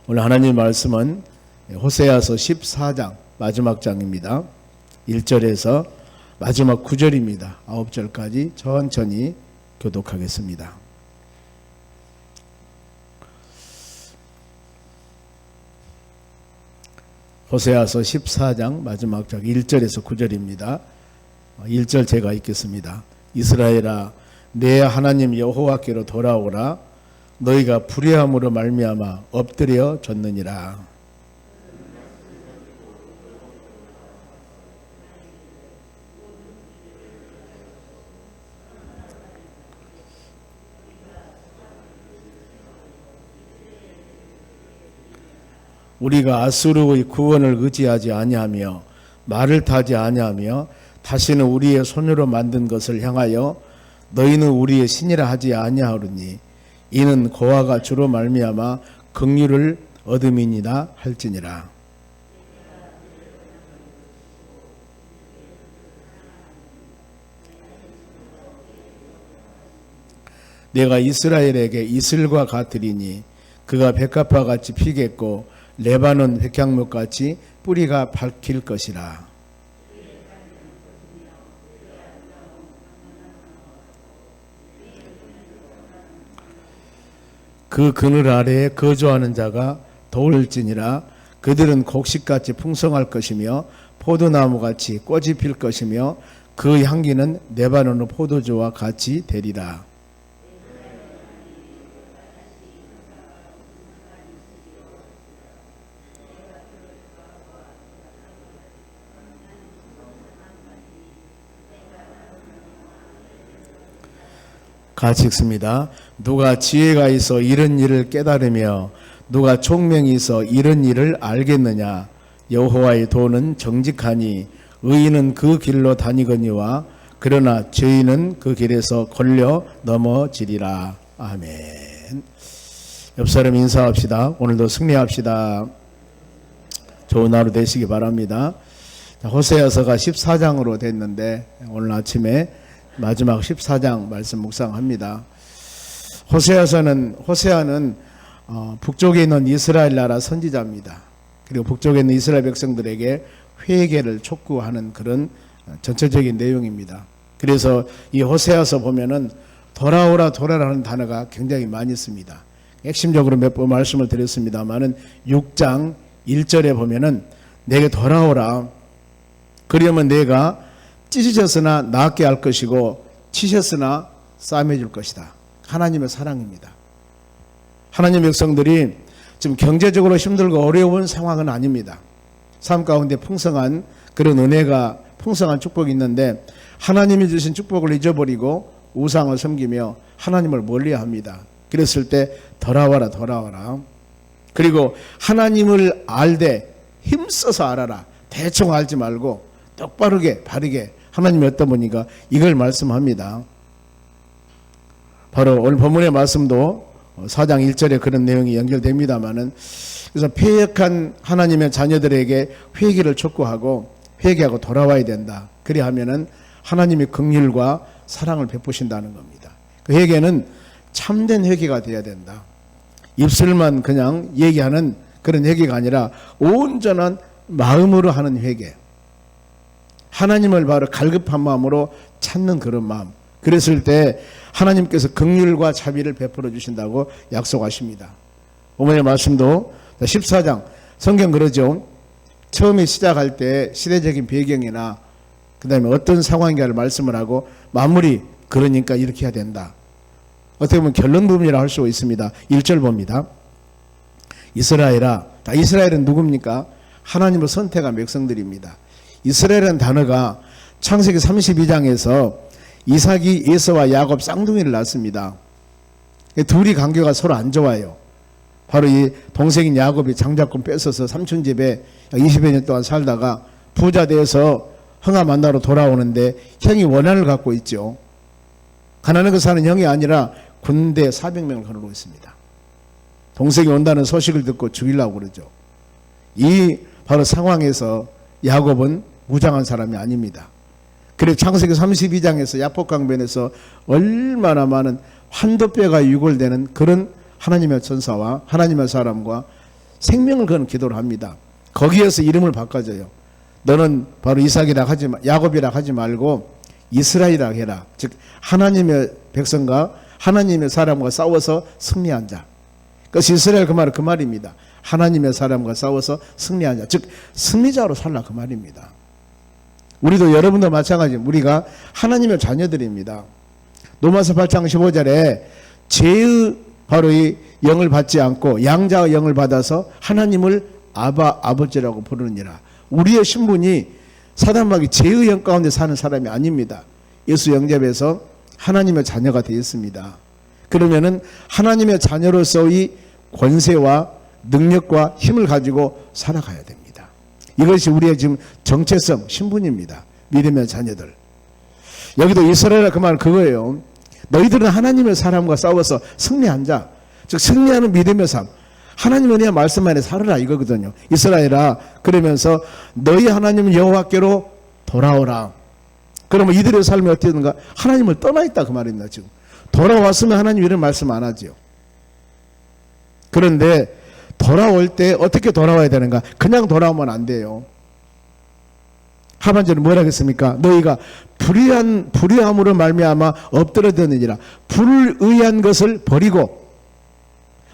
오늘 하나님 말씀은 호세아서 14장 마지막 장입니다. 1절에서 마지막 9절입니다. 9절까지 천천히 교독하겠습니다. 호세아서 14장 마지막 장 1절에서 9절입니다. 1절 제가 읽겠습니다. 이스라엘아, 내 하나님 여호와께로 돌아오라. 너희가 불의함으로 말미암아 엎드려 졌느니라. 우리가 아수르의 구원을 의지하지 아니하며 말을 타지 아니하며 다시는 우리의 손으로 만든 것을 향하여 너희는 우리의 신이라 하지 아니하오니 이는 고아가 주로 말미암아 긍휼을 얻음이니라 할지니라. 내가 이스라엘에게 이슬과 같으리니 그가 백합화 같이 피겠고 레바논 백향목 같이 뿌리가 밝힐 것이라. 그 그늘 아래에 거주하는 자가 더울지니라. 그들은 곡식같이 풍성할 것이며 포도나무같이 꽃이 필 것이며 그 향기는 레바논의 포도주와 같이 되리라. 같이 읽습니다. 누가 지혜가 있어 이런 일을 깨달으며 누가 총명이 있어 이런 일을 알겠느냐. 여호와의 도는 정직하니 의인은 그 길로 다니거니와 그러나 죄인은 그 길에서 걸려 넘어지리라. 아멘. 옆사람 인사합시다. 오늘도 승리합시다. 좋은 하루 되시기 바랍니다. 호세아서가 14장으로 됐는데 오늘 아침에 마지막 14장 말씀 묵상합니다. 호세아는 북쪽에 있는 이스라엘 나라 선지자입니다. 그리고 북쪽에 있는 이스라엘 백성들에게 회개를 촉구하는 그런 전체적인 내용입니다. 그래서 이 호세아서 보면은 돌아오라 돌아라는 단어가 굉장히 많이 씁니다. 핵심적으로 몇 번 말씀을 드렸습니다만은 6장 1절에 보면은 내게 돌아오라. 그러면 내가 찢으셨으나 낫게 할 것이고 치셨으나 싸매 줄 것이다. 하나님의 사랑입니다. 하나님의 백성들이 지금 경제적으로 힘들고 어려운 상황은 아닙니다. 삶 가운데 풍성한 그런 은혜가 풍성한 축복이 있는데 하나님이 주신 축복을 잊어버리고 우상을 섬기며 하나님을 멀리합니다. 그랬을 때 돌아와라 돌아와라. 그리고 하나님을 알되 힘써서 알아라. 대충 알지 말고 똑바르게 바르게 하나님이 어떤 분인가 이걸 말씀합니다. 바로 오늘 본문의 말씀도 4장 1절에 그런 내용이 연결됩니다마는 그래서 패역한 하나님의 자녀들에게 회개를 촉구하고 회개하고 돌아와야 된다. 그래야 하면은 하나님의 긍휼과 사랑을 베푸신다는 겁니다. 그 회개는 참된 회개가 되어야 된다. 입술만 그냥 얘기하는 그런 회개가 아니라 온전한 마음으로 하는 회개. 하나님을 바로 갈급한 마음으로 찾는 그런 마음. 그랬을 때 하나님께서 긍휼과 자비를 베풀어 주신다고 약속하십니다. 오늘의 말씀도 14장 성경 그러죠. 처음에 시작할 때 시대적인 배경이나 그 다음에 어떤 상황인가를 말씀을 하고 마무리 그러니까 이렇게 해야 된다. 어떻게 보면 결론 부분이라 할 수 있습니다. 1절 봅니다. 이스라엘아. 이스라엘은 누굽니까? 하나님을 선택한 백성들입니다. 이스라엘이라는 단어가 창세기 32장에서 이삭이 에서와 야곱 쌍둥이를 낳습니다. 둘이 관계가 서로 안 좋아요. 바로 이 동생인 야곱이 장자권 뺏어서 삼촌 집에 20여 년 동안 살다가 부자 돼서 형아 만나러 돌아오는데 형이 원한을 갖고 있죠. 가난하게 사는 형이 아니라 군대 400명을 거느리고 있습니다. 동생이 온다는 소식을 듣고 죽이려고 그러죠. 이 바로 상황에서 야곱은 무장한 사람이 아닙니다. 그래서 창세기 32장에서 야복강변에서 얼마나 많은 한도뼈가 유골되는 그런 하나님의 천사와 하나님의 사람과 생명을 거는 기도를 합니다. 거기에서 이름을 바꿔줘요. 너는 바로 이삭이라 하지 야곱이라 하지 말고 이스라엘이라 해라. 즉 하나님의 백성과 하나님의 사람과 싸워서 승리한 자. 그것이 이스라엘 그 말은 그 말입니다. 하나님의 사람과 싸워서 승리한 자. 즉 승리자로 살라 그 말입니다. 우리도 여러분도 마찬가지 우리가 하나님의 자녀들입니다. 로마서 8장 15절에 죄의 바로 이 영을 받지 않고 양자의 영을 받아서 하나님을 아버지라고 부르느니라. 우리의 신분이 사단마귀 죄의 영 가운데 사는 사람이 아닙니다. 예수 영접해서 하나님의 자녀가 되었습니다. 그러면은 하나님의 자녀로서의 권세와 능력과 힘을 가지고 살아가야 됩니다. 이것이 우리의 지금 정체성, 신분입니다. 믿음의 자녀들. 여기도 이스라엘 그 말은 그거예요. 너희들은 하나님의 사람과 싸워서 승리한 자, 즉 승리하는 믿음의 삶, 하나님의 은혜와 말씀 안에 살아라 이거거든요. 이스라엘아, 그러면서 너희 하나님 여호와께로 돌아오라. 그러면 이들의 삶이 어떻게 되는가? 하나님을 떠나 있다 그 말입니다. 지금 돌아왔으면 하나님 이런 말씀 안 하죠. 그런데 돌아올 때 어떻게 돌아와야 되는가? 그냥 돌아오면 안 돼요. 하반절은 뭐라 했습니까? 너희가 불의함으로 말미암아 엎드려드느니라. 불의한 것을 버리고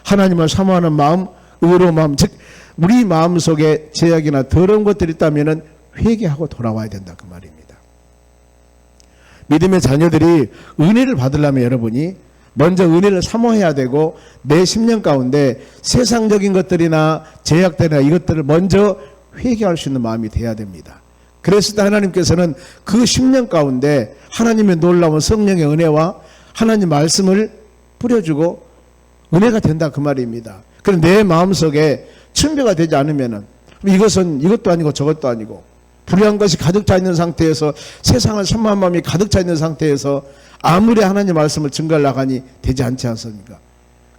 하나님을 사모하는 마음, 의로운 마음, 즉 우리 마음속에 죄악이나 더러운 것들이 있다면 회개하고 돌아와야 된다 그 말입니다. 믿음의 자녀들이 은혜를 받으려면 여러분이 먼저 은혜를 사모해야 되고 내 심령 가운데 세상적인 것들이나 죄악들이나 이것들을 먼저 회개할 수 있는 마음이 돼야 됩니다. 그랬을 때 하나님께서는 그 심령 가운데 하나님의 놀라운 성령의 은혜와 하나님 말씀을 뿌려주고 은혜가 된다 그 말입니다. 그런데 내 마음속에 준비가 되지 않으면은 이것은 이것도 아니고 저것도 아니고 불의한 것이 가득 차 있는 상태에서 세상을 선망한 마음이 가득 차 있는 상태에서 아무리 하나님 말씀을 증거하려고 하니 되지 않지 않습니까?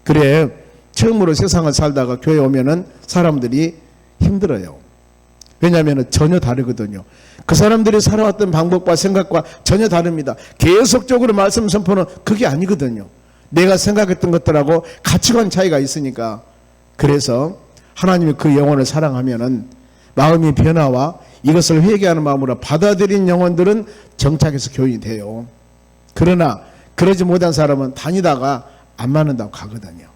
그래 처음으로 세상을 살다가 교회 오면은 사람들이 힘들어요. 왜냐하면 전혀 다르거든요. 그 사람들이 살아왔던 방법과 생각과 전혀 다릅니다. 계속적으로 말씀 선포는 그게 아니거든요. 내가 생각했던 것들하고 가치관 차이가 있으니까. 그래서 하나님이 그 영혼을 사랑하면은 마음의 변화와 이것을 회개하는 마음으로 받아들인 영혼들은 정착해서 교인이 돼요. 그러나 그러지 못한 사람은 다니다가 안 맞는다고 가거든요.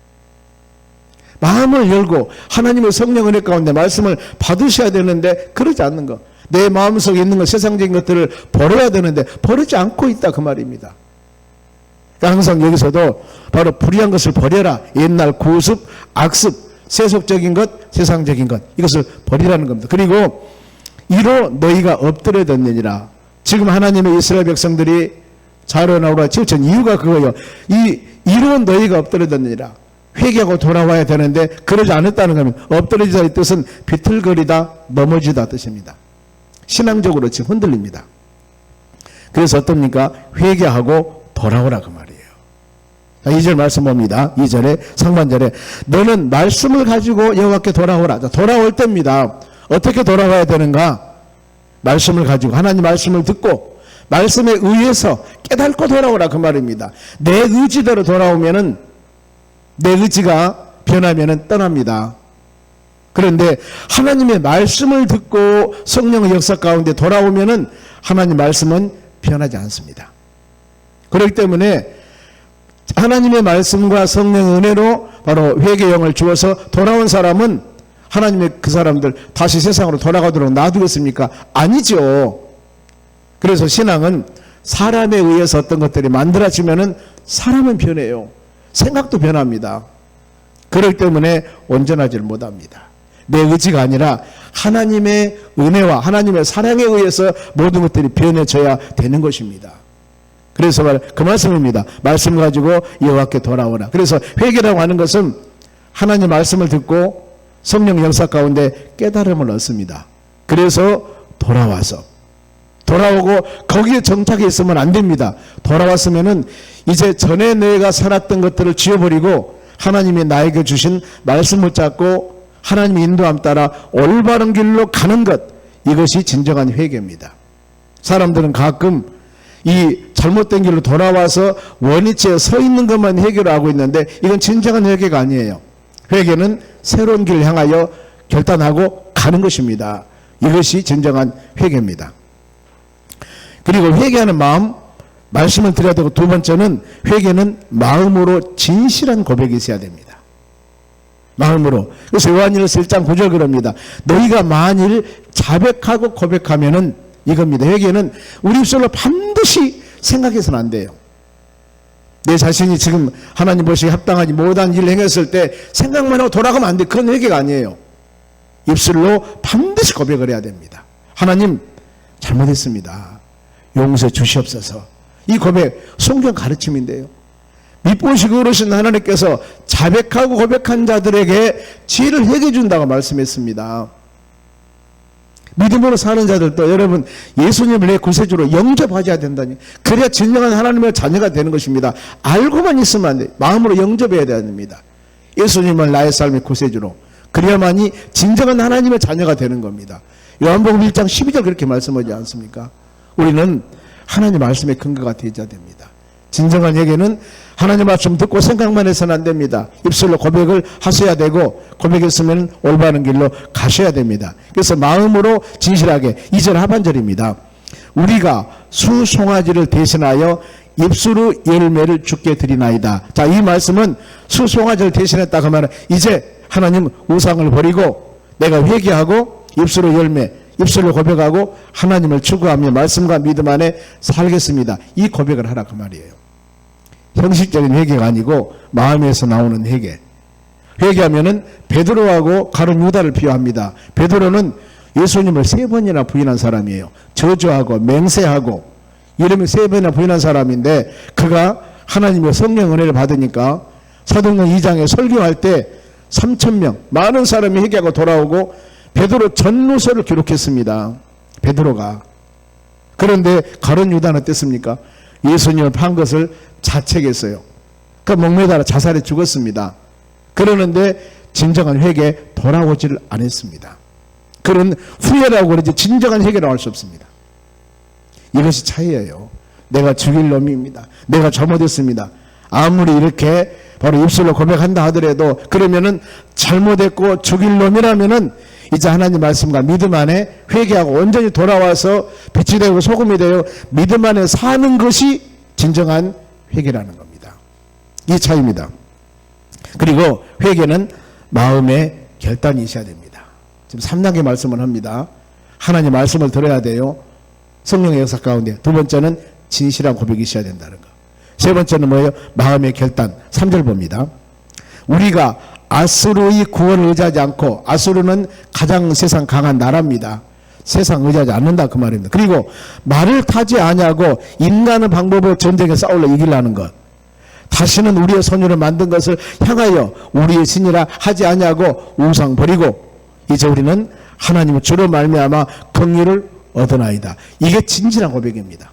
마음을 열고 하나님의 성령 은혜 가운데 말씀을 받으셔야 되는데 그러지 않는 것. 내 마음속에 있는 것, 세상적인 것들을 버려야 되는데 버리지 않고 있다 그 말입니다. 그러니까 항상 여기서도 바로 불의한 것을 버려라. 옛날 고습, 악습, 세속적인 것, 세상적인 것 이것을 버리라는 겁니다. 그리고 이로 너희가 엎드려졌느니라. 지금 하나님의 이스라엘 백성들이 자로나오라 치우친 이유가 그거예요. 이로 너희가 엎드려졌느니라. 회개하고 돌아와야 되는데 그러지 않았다는 겁니다. 엎드려지다의 뜻은 비틀거리다, 넘어지다 뜻입니다. 신앙적으로 지금 흔들립니다. 그래서 어떻습니까? 회개하고 돌아오라 그 말이에요. 2절 말씀 봅니다. 2절에 상반절에 너는 말씀을 가지고 여호와께 돌아오라. 돌아올 때입니다. 어떻게 돌아와야 되는가? 말씀을 가지고 하나님 말씀을 듣고 말씀에 의해서 깨닫고 돌아오라 그 말입니다. 내 의지대로 돌아오면은 내 의지가 변하면은 떠납니다. 그런데 하나님의 말씀을 듣고 성령의 역사 가운데 돌아오면은 하나님 말씀은 변하지 않습니다. 그렇기 때문에 하나님의 말씀과 성령의 은혜로 바로 회개의 영을 주어서 돌아온 사람은 하나님의 그 사람들 다시 세상으로 돌아가도록 놔두겠습니까? 아니죠. 그래서 신앙은 사람에 의해서 어떤 것들이 만들어지면은 사람은 변해요. 생각도 변합니다. 그렇기 때문에 온전하지를 못합니다. 내 의지가 아니라 하나님의 은혜와 하나님의 사랑에 의해서 모든 것들이 변해져야 되는 것입니다. 그래서 그 말씀입니다. 말씀 가지고 여호와께 돌아오라. 그래서 회개라고 하는 것은 하나님 말씀을 듣고 성령 역사 가운데 깨달음을 얻습니다. 그래서 돌아오고 거기에 정착해 있으면 안 됩니다. 돌아왔으면은 이제 전에 내가 살았던 것들을 지워버리고 하나님이 나에게 주신 말씀을 잡고 하나님의 인도함 따라 올바른 길로 가는 것, 이것이 진정한 회개입니다. 사람들은 가끔 이 잘못된 길로 돌아와서 원위치에 서 있는 것만 회개로 하고 있는데 이건 진정한 회개가 아니에요. 회개는 새로운 길을 향하여 결단하고 가는 것입니다. 이것이 진정한 회개입니다. 그리고 회개하는 마음, 말씀을 드려야 되고, 두 번째는 회개는 마음으로 진실한 고백이 있어야 됩니다. 마음으로. 그래서 요한일서 1장 9절 그럽니다. 너희가 만일 자백하고 고백하면은 이겁니다. 회개는 우리 입술로 반드시 생각해서는 안 돼요. 내 자신이 지금 하나님 보시기에 합당하지 못한 일을 행했을 때 생각만 하고 돌아가면 안 돼. 그건 회개가 아니에요. 입술로 반드시 고백을 해야 됩니다. 하나님 잘못했습니다. 용서해 주시옵소서. 이 고백 성경 가르침인데요. 믿보시고 그러신 하나님께서 자백하고 고백한 자들에게 지혜를 회개해 준다고 말씀했습니다. 믿음으로 사는 자들도 여러분 예수님을 내 구세주로 영접하셔야 된다니. 그래야 진정한 하나님의 자녀가 되는 것입니다. 알고만 있으면 안 돼요. 마음으로 영접해야 됩니다. 예수님을 나의 삶의 구세주로. 그래야만이 진정한 하나님의 자녀가 되는 겁니다. 요한복음 1장 12절 그렇게 말씀하지 않습니까? 우리는 하나님 말씀의 근거가 되어야 됩니다. 진정한 회개는 하나님 말씀 듣고 생각만 해서는 안 됩니다. 입술로 고백을 하셔야 되고, 고백했으면 올바른 길로 가셔야 됩니다. 그래서 마음으로 진실하게, 2절 하반절입니다. 우리가 수송아지를 대신하여 입술의 열매를 주께 드리나이다. 자, 이 말씀은 수송아지를 대신했다 그 말은 이제 하나님 우상을 버리고 내가 회개하고 입술의 열매, 입술로 고백하고 하나님을 추구하며 말씀과 믿음 안에 살겠습니다. 이 고백을 하라 그 말이에요. 형식적인 회개가 아니고 마음에서 나오는 회개. 회개하면은 베드로하고 가룟 유다를 비유합니다. 베드로는 예수님을 3번이나 부인한 사람이에요. 저주하고 맹세하고 이름을 3번이나 부인한 사람인데, 그가 하나님의 성령 은혜를 받으니까 사도행전 2장에 설교할 때 3,000명 많은 사람이 회개하고 돌아오고 베드로 전후서를 기록했습니다. 베드로가. 그런데 가룟 유다는 어땠습니까? 예수님을 판 것을 자책했어요. 그 목매달아 자살해 죽었습니다. 그러는데 진정한 회개에 돌아오지를 않았습니다. 그런 후회라고 그러지 진정한 회개라고 할 수 없습니다. 이것이 차이예요. 내가 죽일 놈입니다. 내가 잘못했습니다. 아무리 이렇게 바로 입술로 고백한다 하더라도 그러면은 잘못했고 죽일 놈이라면은 이제 하나님 말씀과 믿음 안에 회개하고 온전히 돌아와서 빛이 되고 소금이 되어 믿음 안에 사는 것이 진정한 회개라는 겁니다. 이 차이입니다. 그리고 회개는 마음의 결단이 있어야 됩니다. 지금 3단계 말씀을 합니다. 하나님 말씀을 들어야 돼요. 성령의 역사 가운데. 두 번째는 진실한 고백이 있어야 된다는 거. 세 번째는 뭐예요? 마음의 결단. 3절 봅니다. 우리가 아수르의 구원을 의지하지 않고, 아수르는 가장 세상 강한 나라입니다. 세상 의지하지 않는다 그 말입니다. 그리고 말을 타지 아니하고 인간의 방법으로 전쟁에 싸울러 이기려는 것. 다시는 우리의 손으로 만든 것을 향하여 우리의 신이라 하지 아니하고 우상 버리고 이제 우리는 하나님의 주로 말미암아 긍휼을 얻으나이다. 이게 진실한 고백입니다.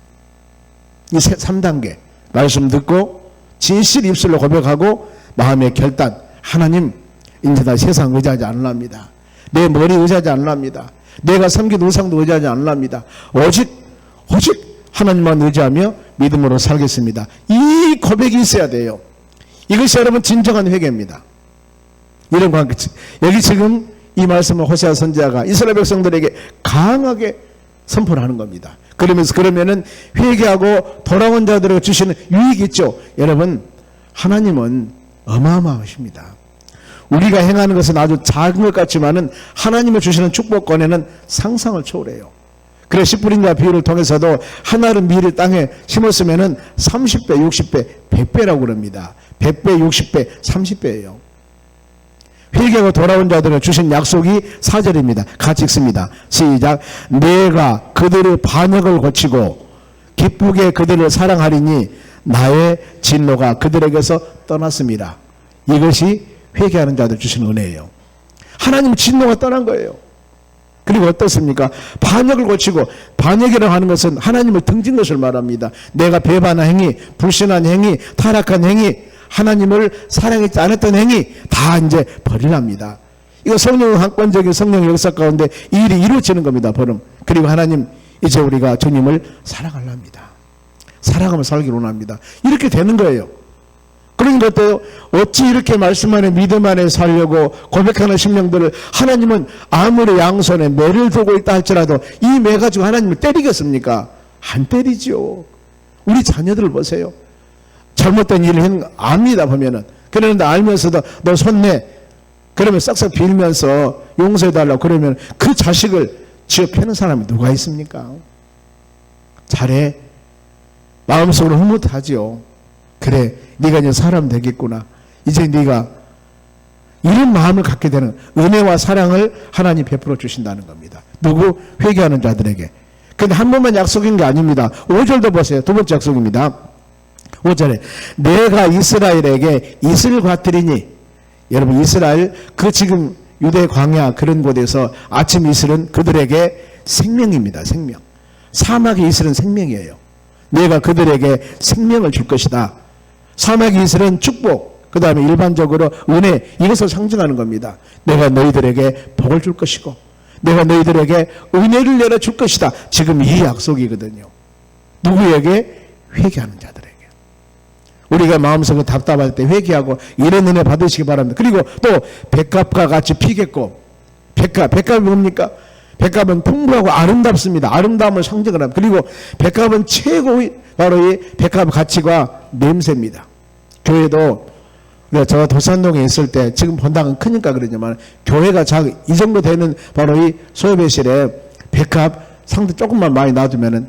이 3단계 말씀 듣고 진실 입술로 고백하고 마음의 결단. 하나님 이제 나 세상 의지하지 않으랍니다. 내 머리 의지하지 않으랍니다. 내가 섬긴 우상도 의지하지 않으랍니다. 오직 하나님만 의지하며 믿음으로 살겠습니다. 이 고백이 있어야 돼요. 이것이 여러분 진정한 회개입니다. 이런 관계. 여기 지금 이 말씀을 호세아 선지자가 이스라엘 백성들에게 강하게 선포를 하는 겁니다. 그러면은 회개하고 돌아온 자들에게 주시는 유익이 있죠. 여러분, 하나님은 어마어마하십니다. 우리가 행하는 것은 아주 작은 것 같지만은 하나님이 주시는 축복권에는 상상을 초월해요. 그래서 씨뿌린자 비유를 통해서도 하나를 미리 땅에 심었으면은 30배, 60배, 100배라고 그럽니다. 100배, 60배, 30배예요. 회개하고 돌아온 자들을 주신 약속이 4절입니다. 같이 읽습니다. 시작. 내가 그들의 반역을 고치고 기쁘게 그들을 사랑하리니 나의 진노가 그들에게서 떠났습니다. 이것이 회개하는 자들 주신 은혜예요. 하나님 진노가 떠난 거예요. 그리고 어떻습니까? 반역을 고치고, 반역이라고 하는 것은 하나님을 등진 것을 말합니다. 내가 배반한 행위, 불신한 행위, 타락한 행위, 하나님을 사랑했지 않았던 행위 다 이제 버리랍니다. 이거 성령 한권적인 성령의 역사 가운데 이 일이 이루어지는 겁니다. 보름. 그리고 하나님 이제 우리가 주님을 사랑하랍니다. 사랑하며 살기를 원합니다. 이렇게 되는 거예요. 그러니까 또 어찌 이렇게 말씀 안에 믿음 안에 살려고 고백하는 심령들을 하나님은 아무리 양손에 매를 두고 있다 할지라도 이 매 가지고 하나님을 때리겠습니까? 안 때리죠. 우리 자녀들을 보세요. 잘못된 일을 압니다 보면은. 그런데 알면서도 너 손내 그러면 싹싹 빌면서 용서해달라고 그러면 그 자식을 지어 패는 사람이 누가 있습니까? 잘해. 마음속으로 흐뭇하지요. 그래, 네가 이제 사람 되겠구나. 이제 네가 이런 마음을 갖게 되는 은혜와 사랑을 하나님 베풀어 주신다는 겁니다. 누구? 회개하는 자들에게. 근데 한 번만 약속인 게 아닙니다. 5절도 보세요. 두 번째 약속입니다. 5절에 내가 이스라엘에게 이슬 과트리니, 여러분 이스라엘 그 지금 유대 광야 그런 곳에서 아침 이슬은 그들에게 생명입니다. 생명. 사막의 이슬은 생명이에요. 내가 그들에게 생명을 줄 것이다. 사막의 이슬은 축복, 그 다음에 일반적으로 은혜, 이것을 상징하는 겁니다. 내가 너희들에게 복을 줄 것이고 내가 너희들에게 은혜를 내려줄 것이다. 지금 이 약속이거든요. 누구에게? 회개하는 자들에게. 우리가 마음속에 답답할 때 회개하고 이런 은혜 받으시기 바랍니다. 그리고 또 백합과 같이 피겠고, 백합이 뭡니까? 백합은 풍부하고 아름답습니다. 아름다움을 상징을 합니다. 그리고 백합은 최고의 바로 이 백합 가치가 냄새입니다. 교회도 저 도산동에 있을 때 지금 본당은 크니까 그러지만 교회가 이 정도 되는 바로 이 소요배실에 백합 상대 조금만 많이 놔두면은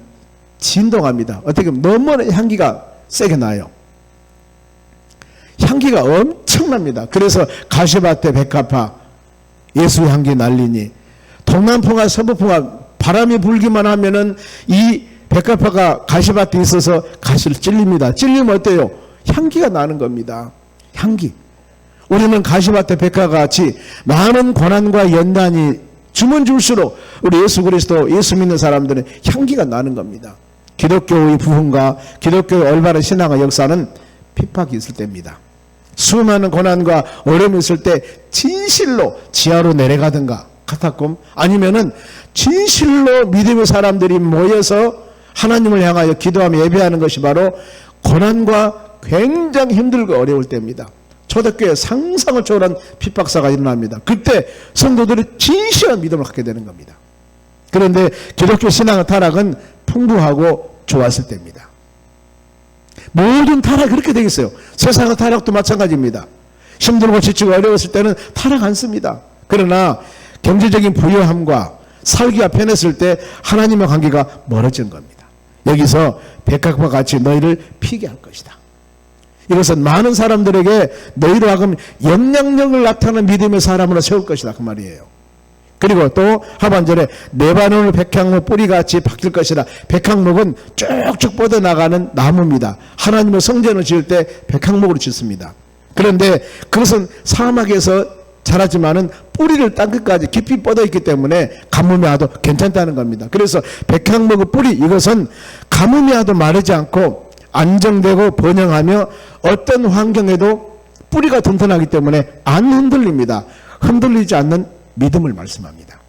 진동합니다. 어떻게 보면 너무나 향기가 세게 나요. 향기가 엄청납니다. 그래서 가시밭에 백합화 예수 향기 날리니, 동남풍과 서부풍과 바람이 불기만 하면은 이 백합화가 가시밭에 있어서 가시를 찔립니다. 찔리면 어때요? 향기가 나는 겁니다. 향기. 우리는 가시밭에 백합과 같이 많은 고난과 연단이 주면 줄수록 우리 예수 그리스도, 예수 믿는 사람들은 향기가 나는 겁니다. 기독교의 부흥과 기독교의 올바른 신앙의 역사는 핍박이 있을 때입니다. 수많은 고난과 어려움이 있을 때 진실로 지하로 내려가든가 카타콤, 아니면은 진실로 믿음의 사람들이 모여서 하나님을 향하여 기도하며 예배하는 것이 바로 고난과 굉장히 힘들고 어려울 때입니다. 초대교회 상상을 초월한 핍박사가 일어납니다. 그때 성도들이 진실한 믿음을 갖게 되는 겁니다. 그런데 기독교 신앙의 타락은 풍부하고 좋았을 때입니다. 모든 타락이 그렇게 되어 있어요. 세상의 타락도 마찬가지입니다. 힘들고 지치고 어려웠을 때는 타락 않습니다. 그러나 경제적인 부유함과 살기가 편했을 때 하나님의 관계가 멀어진 겁니다. 여기서 백합과 같이 너희를 피게 할 것이다. 이것은 많은 사람들에게 너희로 하여금 영향력을 나타내는 믿음의 사람으로 세울 것이다, 그 말이에요. 그리고 또 하반절에 레바논의 백향목 뿌리같이 바뀔 것이다. 백향목은 쭉쭉 뻗어나가는 나무입니다. 하나님의 성전을 지을 때 백향목으로 짓습니다. 그런데 그것은 사막에서 자라지만은 뿌리를 땅끝까지 깊이 뻗어있기 때문에 가뭄이 와도 괜찮다는 겁니다. 그래서 백향목의 뿌리, 이것은 가뭄이 와도 마르지 않고 안정되고 번영하며 어떤 환경에도 뿌리가 튼튼하기 때문에 안 흔들립니다. 흔들리지 않는 믿음을 말씀합니다.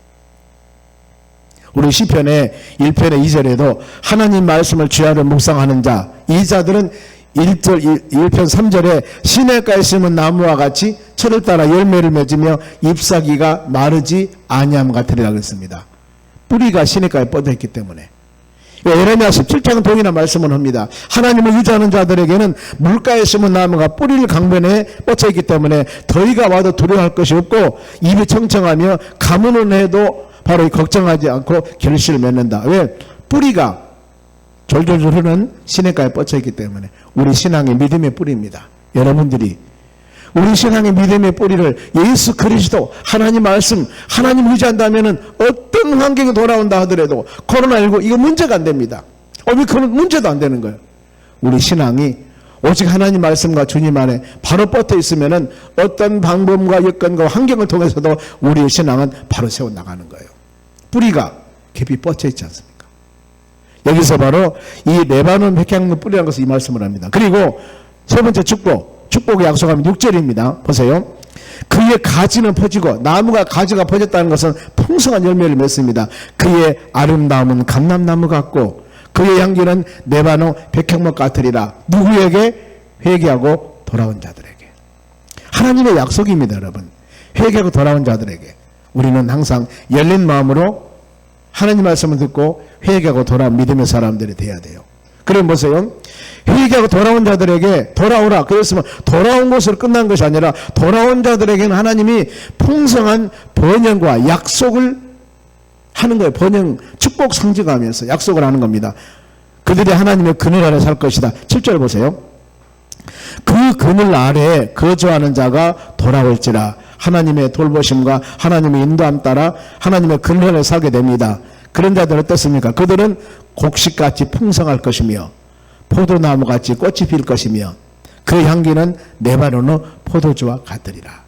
우리 시편의 1편의 2절에도 하나님 말씀을 주야로 묵상하는 자, 이 자들은 1편 3절에 시냇가에 심은 나무와 같이 철을 따라 열매를 맺으며 잎사귀가 마르지 아니함 같으리라 그랬습니다. 뿌리가 시냇가에 뻗어있기 때문에. 에레미야 17장 동일한 말씀을 합니다. 하나님을 의지하는 자들에게는 물가에 심은 나무가 뿌리를 강변에 뻗쳐있기 때문에 더위가 와도 두려워할 것이 없고 입이 청청하며 가뭄은 해도 바로 걱정하지 않고 결실을 맺는다. 왜? 뿌리가 졸졸졸 흐르는 시냇가에 뻗쳐있기 때문에. 우리 신앙의 믿음의 뿌리입니다. 여러분들이 우리 신앙의 믿음의 뿌리를 예수 그리스도, 하나님 말씀, 하나님 의지한다면 어떤 환경이 돌아온다 하더라도 코로나19 이거 문제가 안 됩니다. 오미크론 문제도 안 되는 거예요. 우리 신앙이 오직 하나님 말씀과 주님 안에 바로 뻗어 있으면 어떤 방법과 여건과 환경을 통해서도 우리의 신앙은 바로 세워나가는 거예요. 뿌리가 깊이 뻗쳐 있지 않습니까? 여기서 바로 이 레바논 백향목 뿌리라는 것을 이 말씀을 합니다. 그리고 세 번째 축복의 약속하면 6절입니다. 보세요. 그의 가지는 퍼지고, 나무가 가지가 퍼졌다는 것은 풍성한 열매를 맺습니다. 그의 아름다움은 감람나무 같고 그의 향기는 레바논 백향목 같으리라. 누구에게? 회개하고 돌아온 자들에게. 하나님의 약속입니다, 여러분. 회개하고 돌아온 자들에게 우리는 항상 열린 마음으로 하나님 말씀을 듣고 회개하고 돌아온 믿음의 사람들이 돼야 돼요. 그래 보세요. 회개하고 돌아온 자들에게 돌아오라. 그랬으면 돌아온 것으로 끝난 것이 아니라 돌아온 자들에게는 하나님이 풍성한 번영과 약속을 하는 거예요. 번영, 축복 상징하면서 약속을 하는 겁니다. 그들이 하나님의 그늘 아래 살 것이다. 7절 보세요. 그 그늘 아래에 거주하는 자가 돌아올지라. 하나님의 돌보심과 하나님의 인도함 따라 하나님의 그늘 아래 살게 됩니다. 그런 자들 어떻습니까? 그들은 곡식같이 풍성할 것이며 포도나무같이 꽃이 필 것이며 그 향기는 네바논의 포도주와 같으리라.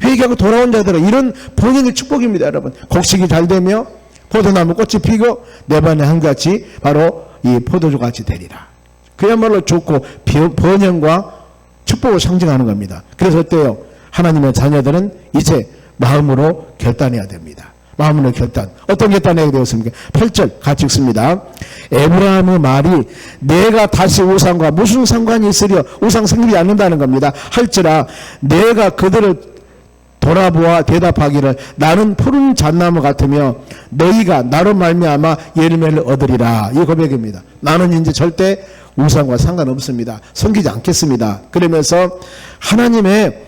회개하고 돌아온 자들은 이런 본인의 축복입니다, 여러분. 곡식이 잘 되며 포도나무 꽃이 피고 네바논의 향기같이 바로 이 포도주같이 되리라. 그야말로 좋고 번영과 축복을 상징하는 겁니다. 그래서 어때요? 하나님의 자녀들은 이제 마음으로 결단해야 됩니다. 마음으로 결단. 어떤 결단해야 되었습니까? 8절 같이 읽습니다. 에브라함의 말이 내가 다시 우상과 무슨 상관이 있으려. 우상 생기지 않는다는 겁니다. 할지라 내가 그들을 돌아보아 대답하기를 나는 푸른 잣나무 같으며 너희가 나로 말미암아 열매를 얻으리라. 이 고백입니다. 나는 이제 절대 우상과 상관없습니다. 섬기지 않겠습니다. 그러면서 하나님의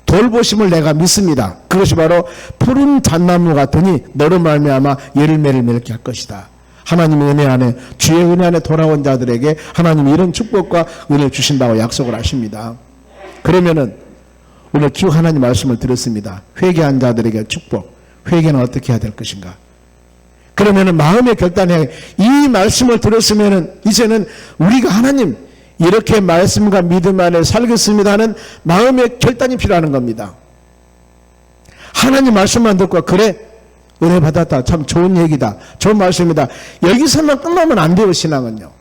돌보심을 내가 믿습니다. 그것이 바로 푸른 잣나무 같으니 너로 말미암아 열매를 맺게 할 것이다. 하나님의 은혜 안에 주의 은혜 안에 돌아온 자들에게 하나님이 이런 축복과 은혜를 주신다고 약속을 하십니다. 그러면은 오늘 기호 하나님 말씀을 들었습니다. 회개한 자들에게 축복. 회개는 어떻게 해야 될 것인가? 그러면은 마음의 결단에 이 말씀을 들었으면은 이제는 우리가 하나님 이렇게 말씀과 믿음 안에 살겠습니다 하는 마음의 결단이 필요한 겁니다. 하나님 말씀만 듣고 그래 은혜 받았다. 참 좋은 얘기다. 좋은 말씀이다. 여기서만 끝나면 안 돼요, 신앙은요.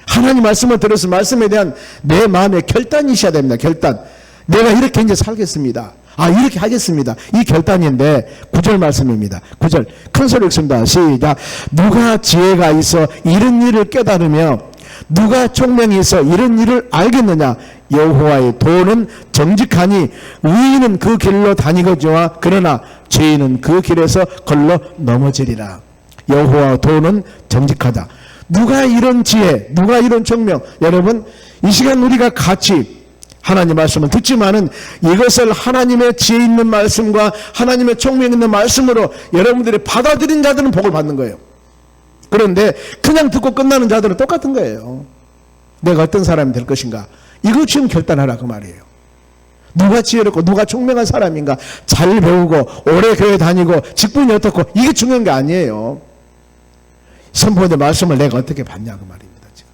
하나님 말씀을 들어서 말씀에 대한 내 마음의 결단이 있어야 됩니다. 결단. 내가 이렇게 이제 살겠습니다. 이렇게 하겠습니다. 이 결단인데 9절 말씀입니다. 9절 큰 소리 읽습니다. 시작. 누가 지혜가 있어 이런 일을 깨달으며 누가 총명이 있어 이런 일을 알겠느냐. 여호와의 도는 정직하니 의인은 그 길로 다니거니와 그러나 죄인은 그 길에서 걸러 넘어지리라. 여호와의 도는 정직하다. 누가 이런 지혜, 누가 이런 총명. 여러분 이 시간 우리가 같이 하나님 말씀을 듣지만은 이것을 하나님의 지혜 있는 말씀과 하나님의 총명 있는 말씀으로 여러분들이 받아들인 자들은 복을 받는 거예요. 그런데 그냥 듣고 끝나는 자들은 똑같은 거예요. 내가 어떤 사람이 될 것인가. 이거 지금 결단하라 그 말이에요. 누가 지혜롭고 누가 총명한 사람인가. 잘 배우고 오래 교회 다니고 직분이 어떻고 이게 중요한 게 아니에요. 선포의 말씀을 내가 어떻게 받냐 그 말입니다. 지금.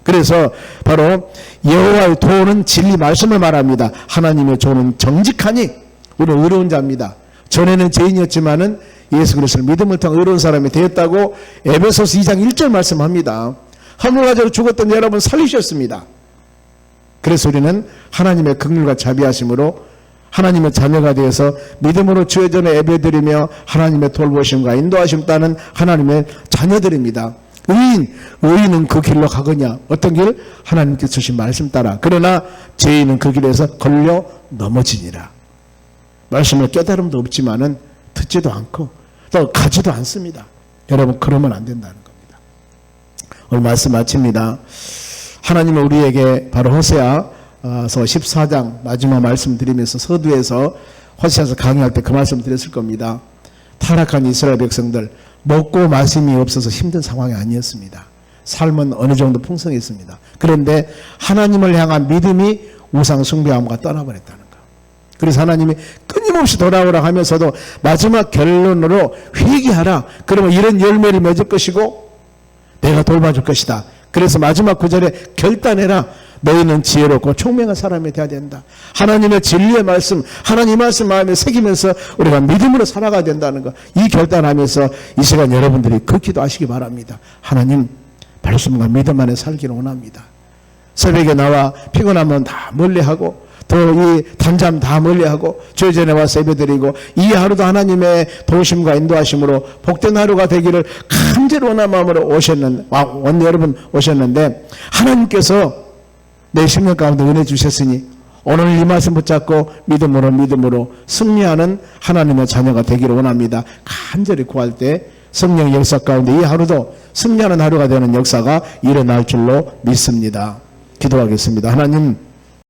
그래서 바로 여호와의 도는 진리 말씀을 말합니다. 하나님의 도는 정직하니 우리는 의로운 자입니다. 전에는 죄인이었지만은 예수 그리스도를 믿음을 통해 의로운 사람이 되었다고 에베소서 2장 1절 말씀합니다. 허물 가지고 죽었던 여러분 살리셨습니다. 그래서 우리는 하나님의 긍휼과 자비하심으로 하나님의 자녀가 되어서 믿음으로 주의 전에 예배드리며 하나님의 돌보심과 인도하심 따는 하나님의 자녀들입니다. 의인은 그 길로 가거냐. 어떤 길? 하나님께서 주신 말씀 따라. 그러나 죄인은 그 길에서 걸려 넘어지니라. 말씀을 깨달음도 없지만은 듣지도 않고 또 가지도 않습니다. 여러분 그러면 안 된다는 겁니다. 오늘 말씀 마칩니다. 하나님은 우리에게 바로 호세아서 14장 마지막 말씀 드리면서 서두에서 호세아서 강의할 때 그 말씀 드렸을 겁니다. 타락한 이스라엘 백성들 먹고 마심이 없어서 힘든 상황이 아니었습니다. 삶은 어느 정도 풍성했습니다. 그런데 하나님을 향한 믿음이 우상 숭배함과 떠나버렸다는 거. 그래서 하나님이 끊임없이 돌아오라 하면서도 마지막 결론으로 회개하라. 그러면 이런 열매를 맺을 것이고 내가 돌봐줄 것이다. 그래서 마지막 구절에 결단해라. 너희는 지혜롭고 총명한 사람이 되어야 된다. 하나님의 진리의 말씀, 하나님 말씀 마음에 새기면서 우리가 믿음으로 살아가야 된다는 것. 이 결단하면서 이 시간 여러분들이 그 기도하시기 바랍니다. 하나님 말씀과 믿음 안에 살기를 원합니다. 새벽에 나와 피곤하면 다 멀리하고 또 이 단잠 다 멀리하고 주의 전에 와서 예배드리고 이 하루도 하나님의 도우심과 인도하심으로 복된 하루가 되기를 간절히 원하는 마음으로 여러분 오셨는데 하나님께서 내 심령 가운데 은혜 주셨으니 오늘 이 말씀 붙잡고 믿음으로 승리하는 하나님의 자녀가 되기를 원합니다. 간절히 구할 때 성령의 역사 가운데 이 하루도 승리하는 하루가 되는 역사가 일어날 줄로 믿습니다. 기도하겠습니다. 하나님,